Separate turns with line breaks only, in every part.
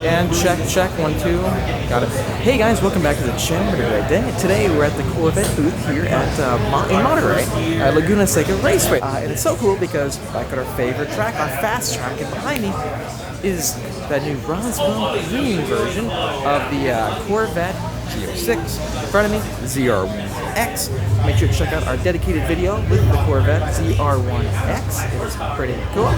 And check, 1, 2. Got it. Hey guys, welcome back to the channel. Today we're at the Corvette booth here at in Monterey, Laguna Seca Raceway. And it's so cool because back at our favorite track, our fast track, and behind me is that new Roswell Green version of the Corvette Z06. In front of me, ZR1X. Make sure to check out our dedicated video with the Corvette ZR1X. It was pretty cool.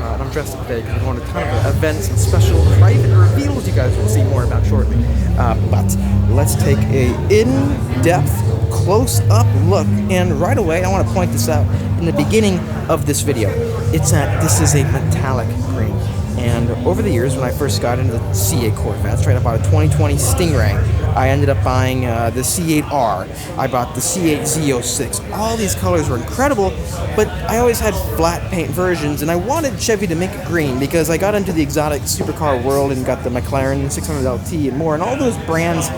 I'm dressed up today because we're going to a ton of events and special private reveals you guys will see more about shortly. But let's take a in-depth, close-up look. And right away, I want to point this out in the beginning of this video. This is a metallic green. And over the years, when I first got into the C8 Corvettes, right, I bought a 2020 Stingray. I ended up buying the C8R. I bought the C8 Z06. All these colors were incredible, but I always had flat paint versions, and I wanted Chevy to make it green because I got into the exotic supercar world and got the McLaren 600 LT and more, and all those brands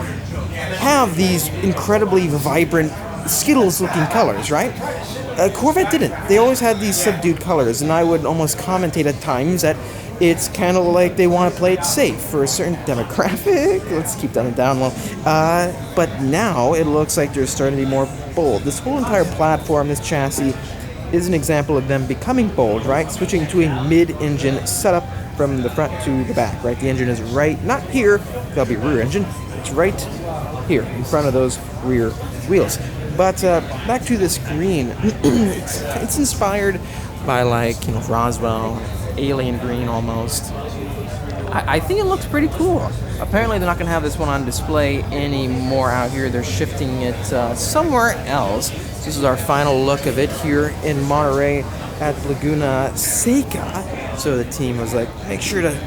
have these incredibly vibrant Skittles-looking colors, right? Corvette didn't. They always had these subdued colors, and I would almost commentate at times that it's kind of like they want to play it safe for a certain demographic. Let's keep that down low. But now it looks like they're starting to be more bold. This whole entire platform, this chassis, is an example of them becoming bold, right? Switching to a mid-engine setup from the front to the back, right? The engine is right, not here, that'll be rear engine. It's right here in front of those rear wheels. But back to this green. It's inspired by, like, Roswell, alien green almost. I think it looks pretty cool. Apparently they're not going to have this one on display anymore out here. They're shifting it somewhere else. So this is our final look of it here in Monterey at Laguna Seca. So the team was like, make sure to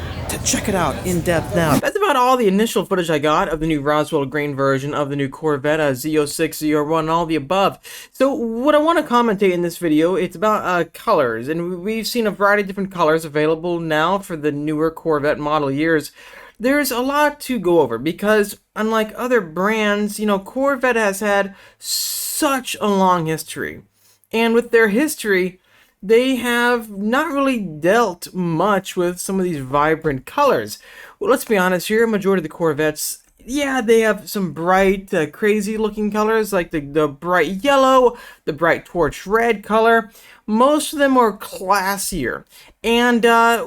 check it out in depth now. That's about all the initial footage I got of the new Roswell Green version of the new Corvette, Z06, ZR1, and all the above. So what I want to commentate in this video, it's about colors, and we've seen a variety of different colors available now for the newer Corvette model years. There's a lot to go over because unlike other brands, Corvette has had such a long history, and with their history, they have not really dealt much with some of these vibrant colors. Well, let's be honest here, majority of the Corvettes, yeah, they have some bright, crazy looking colors like the bright yellow, the bright torch red color. Most of them are classier. And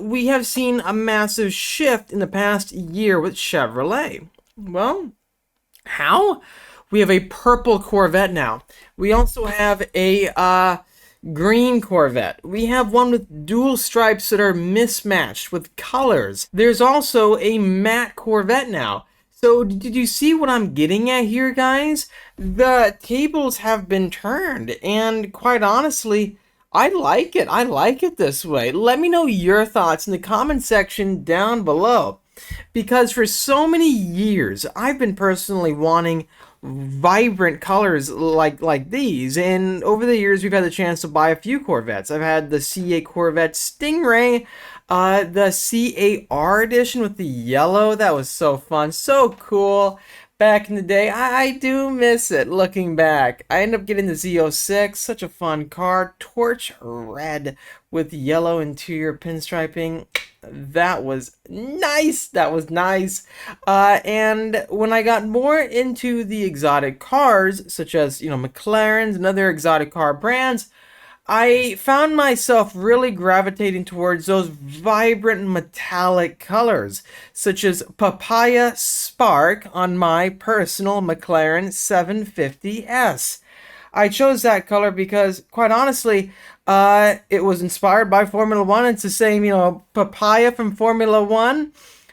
we have seen a massive shift in the past year with Chevrolet. Well, how? We have a purple Corvette now. We also have a green Corvette. We have one with dual stripes that are mismatched with colors. There's also a matte Corvette now. So did you see what I'm getting at here, guys? The tables have been turned, and quite honestly, I like it. I like it this way. Let me know your thoughts in the comment section down below. Because for so many years, I've been personally wanting vibrant colors like these, and over the years we've had the chance to buy a few Corvettes. I've had the C8 Corvette Stingray, the C8R edition with the yellow. That was so fun, so cool back in the day. I do miss it looking back. I ended up getting the Z06, such a fun car, torch red with yellow interior pinstriping. That was nice. That was nice. And when I got more into the exotic cars, such as, McLarens and other exotic car brands, I found myself really gravitating towards those vibrant metallic colors, such as Papaya Spark on my personal McLaren 750S. I chose that color because, quite honestly, it was inspired by Formula One. It's the same, papaya from Formula One,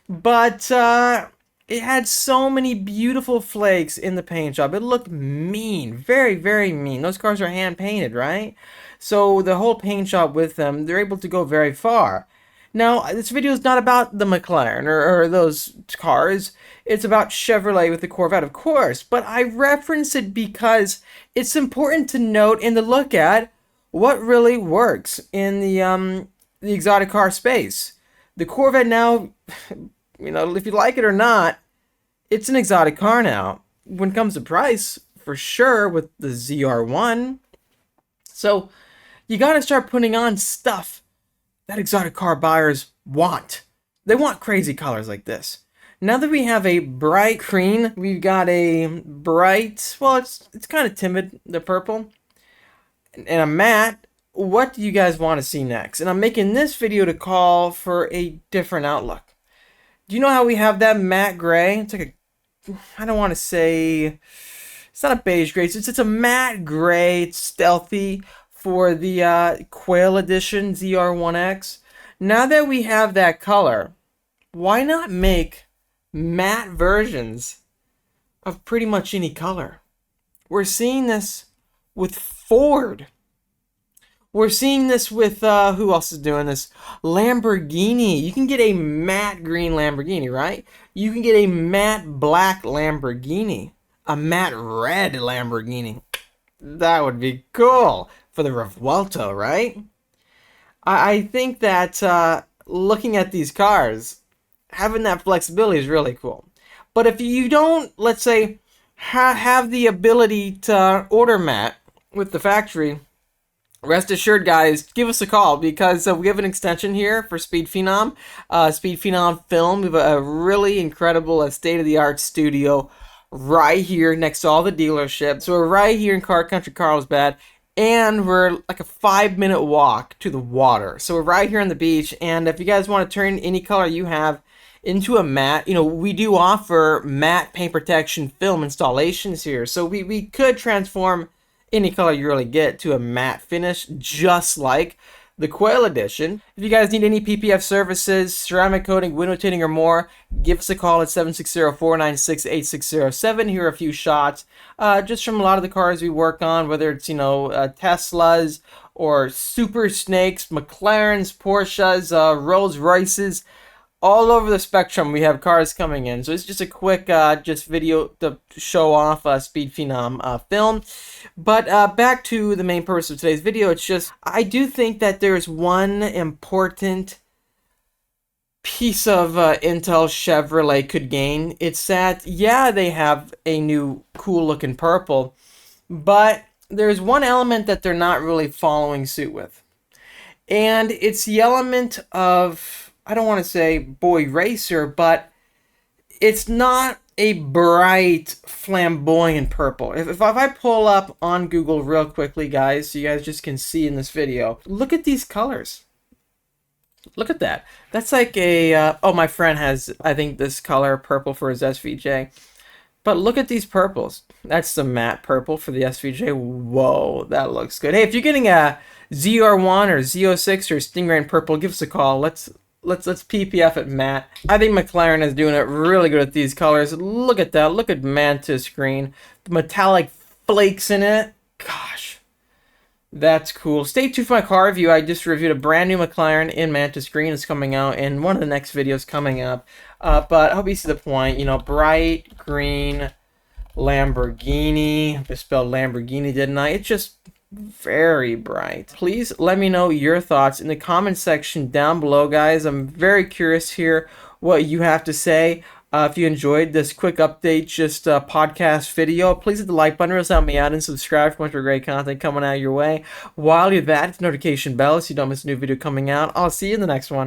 but it had so many beautiful flakes in the paint job. It looked mean, very, very mean. Those cars are hand-painted, right? So the whole paint job with them, they're able to go very far. Now, this video is not about the McLaren or those cars. It's about Chevrolet with the Corvette, of course. But I reference it because it's important to note and to look at what really works in the exotic car space. The Corvette now, if you like it or not, it's an exotic car now. When it comes to price, for sure, with the ZR1. So you got to start putting on stuff that exotic car buyers want. They want crazy colors like this. Now that we have a bright green, we've got a bright, well, it's kind of timid, the purple, and a matte. What do you guys want to see next? And I'm making this video to call for a different outlook. Do you know how we have that matte gray? It's like a, I don't want to say, it's not a beige gray. It's a matte gray. It's stealthy for the Quail Edition ZR1X. Now that we have that color, why not make matte versions of pretty much any color? We're seeing this with Ford. We're seeing this with, who else is doing this? Lamborghini. You can get a matte green Lamborghini, right? You can get a matte black Lamborghini. A matte red Lamborghini. That would be cool for the Revuelto, right? I think that looking at these cars, having that flexibility is really cool. But if you don't, let's say, have the ability to order matte with the factory, rest assured, guys, give us a call, because we have an extension here for Speed Phenom. Speed Phenom Film. We have a really incredible state-of-the-art studio right here next to all the dealerships. So we're right here in Car Country, Carlsbad, and we're like a 5-minute walk to the water. So we're right here on the beach, and if you guys want to turn any color you have into a matte, you know, we do offer matte paint protection film installations here. So we could transform any color you really get to a matte finish, just like the Quail Edition. If you guys need any PPF services, ceramic coating, window tinting, or more, give us a call at 760-496-8607. Here are a few shots just from a lot of the cars we work on, whether it's, you know, Teslas or Super Snakes, McLarens, Porsches, Rolls Royces. All over the spectrum, we have cars coming in. So it's just a quick just video to show off Speed Phenom film. But back to the main purpose of today's video. It's just, I do think that there's one important piece of intel Chevrolet could gain. It's that, yeah, they have a new cool looking purple, but there's one element that they're not really following suit with. And it's the element of, I don't want to say boy racer, but it's not a bright, flamboyant purple. If I pull up on Google real quickly, guys, so you guys just can see in this video, look at these colors. Look at that. That's like a, oh, my friend has, I think, this color purple for his SVJ. But look at these purples. That's the matte purple for the SVJ. Whoa, that looks good. Hey, if you're getting a ZR1 or Z06 or Stingray in purple, give us a call. Let's PPF at matte. I think McLaren is doing it really good with these colors. Look at that. Look at Mantis green. The metallic flakes in it. Gosh, that's cool. Stay tuned for my car review. I just reviewed a brand new McLaren in Mantis green. It's coming out in one of the next videos coming up. But I hope you see the point. You know, bright green Lamborghini. I spelled Lamborghini, didn't I? It's just very bright. Please let me know your thoughts in the comment section down below, guys. I'm very curious to hear what you have to say. If you enjoyed this quick update, just podcast video, please hit the like button, help me out, and subscribe for much more great content coming out your way. While you're that, hit the notification bell so you don't miss a new video coming out. I'll see you in the next one.